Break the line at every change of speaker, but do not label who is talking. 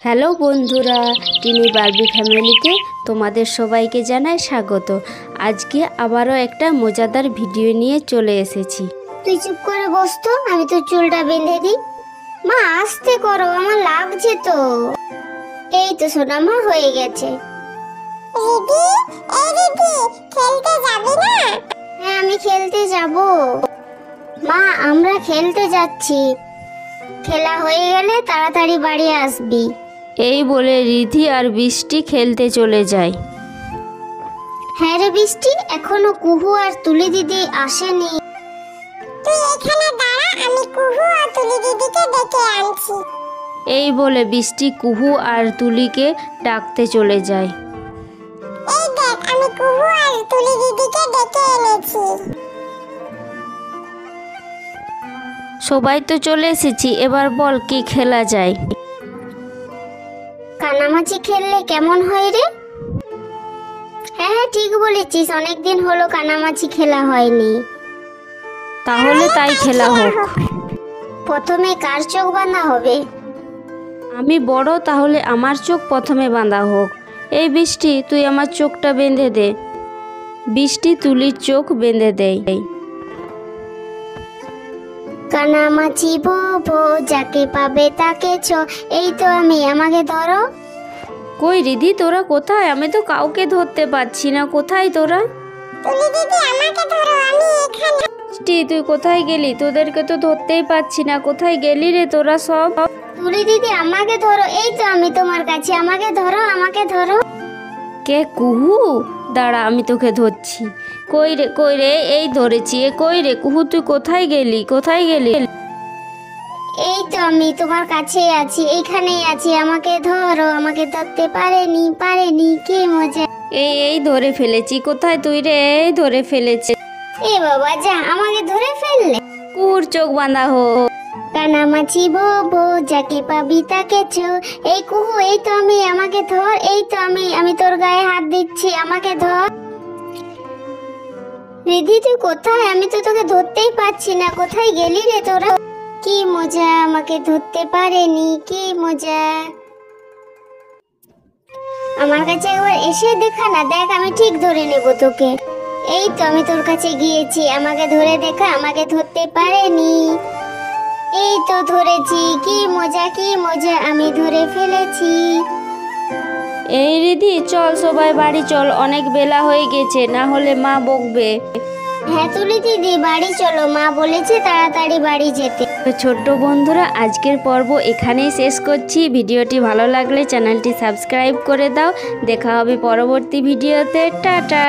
Hello বন্ধুরা, টিনি Barbie ফ্যামিলিতে তোমাদের সবাইকে জানাই স্বাগত। আজকে আবারও একটা মজাদার ভিডিও নিয়ে চলে এসেছি।
তুই চুপ করে বস তো, আমি তো চুলটা বেঁধে দিই। মা আস্তে করো, আমার লাগছে তো। এই তো সোনা মা, হয়ে গেছে।
রিদি, এই রিদি, খেলতে যাবি না?
হ্যাঁ, আমি খেলতে যাব। মা, আমরা খেলতে যাচ্ছি। খেলা হয়ে গেলে তাড়াতাড়ি বাড়ি আসবি।
এই বলে রিধি আর বৃষ্টি খেলতে চলে যায়।
হ্যাঁ রে বৃষ্টি, এখনো কুহু আর তুলি দিদি আসেনি।
তুই এখানে দাঁড়া, আমি কুহু আর তুলি দিদিকে ডেকে আনছি।
এই বলে বৃষ্টি কুহু আর তুলিকে ডাকতে চলে যায়।
এই দেখ, আমি কুহু আর তুলি দিদিকে ডেকে এনেছি।
সবাই তো চলে এসেছি, এবার বল কি খেলা যায়।
কানামাছি খেললে কেমন হয় রে? হ্যাঁ হ্যাঁ, ঠিক বলেছিস, অনেকদিন হলো কানামাছি খেলা হয়নি।
তাহলে তাই খেলা হোক।
প্রথমে কার চোখ বাঁধা হবে?
আমি বড়, তাহলে আমার চোখ প্রথমে বাঁধা হোক। এই বৃষ্টি, তুই আমার চোখটা বেঁধে দে। বৃষ্টি তুলির চোখ বেঁধে দেয়।
কানামাছি ভো ভো, যাকে পাবে তাকে ছো। এই তো আমি, আমাকে ধরো।
কই রিধি, তোরা কোথায়? আমি তো কাউকে ধরতে পারছি না। কোথায় তোরা?
তুলি দিদি, আমাকে ধরো, আমি এখানে।
বৃষ্টি, তুই কোথায় গেলি? তোদেরকে তো ধরতেই পারছি না। কোথায় গেলি রে তোরা সব?
তুলি দিদি, আমাকে ধরো। এই তো আমি তোমার কাছে, আমাকে ধরো, আমাকে ধরো।
কে? কুহু? দাঁড়া, আমি তোকে ধরছি। কই রে, কই রে? এই ধরেছি। কই রে কুহু, তুই কোথায় গেলি? কোথায় গেলি?
এই তো আমি তোমার কাছেই আছি, এইখানেই আছি, আমাকে ধরো। আমাকে ধরতে পারেনি, কি মজা।
এই ধরে ফেলেছি। কোথায় তুই রে? এই ধরে ফেলেছে।
এ বাবা, যা, আমাকে ধরে ফেললে।
কুহুর চোখ বাঁধা হোক।
কানামাছি ভো ভো, যাকে পাবি তাকে ছো। এই কুহু, এই তো আমি, আমাকে ধর। এই তো আমি তোর গায়ে হাত দিচ্ছি, আমাকে ধর। রিধি, তুই কোথায়? আমি তো তোকে ধরতেই পারছি না। কোথায় গেলি রে তোরা? কি মজা, আমাকে ধরতে পারেনি, কি মজা। আমার কাছে একবার এসে দেখা না, দেখ আমি ঠিক ধরে নেব তোকে। এই তো আমি তোর কাছে গিয়েছি, আমাকে ধরে দেখা, আমাকে ধরতে পারেনি। এই তো ধরেছি, কি মজা, কি মজা, আমি ধরে ফেলেছি।
এই রিধি, চল সবাই বাড়ি চল, অনেক বেলা হয়ে গেছে, না হলে মা বকবে।
হ্যাঁ তুলি দিদি, বাড়ি চলো, মা বলেছে তাড়াতাড়ি বাড়ি যেতে।
তো ছোট্ট বন্ধুরা, আজকের পর্ব এখানেই শেষ করছি। ভিডিওটি ভালো লাগলে চ্যানেলটি সাবস্ক্রাইব করে দাও। দেখা হবে পরবর্তী ভিডিওতে। টাটা।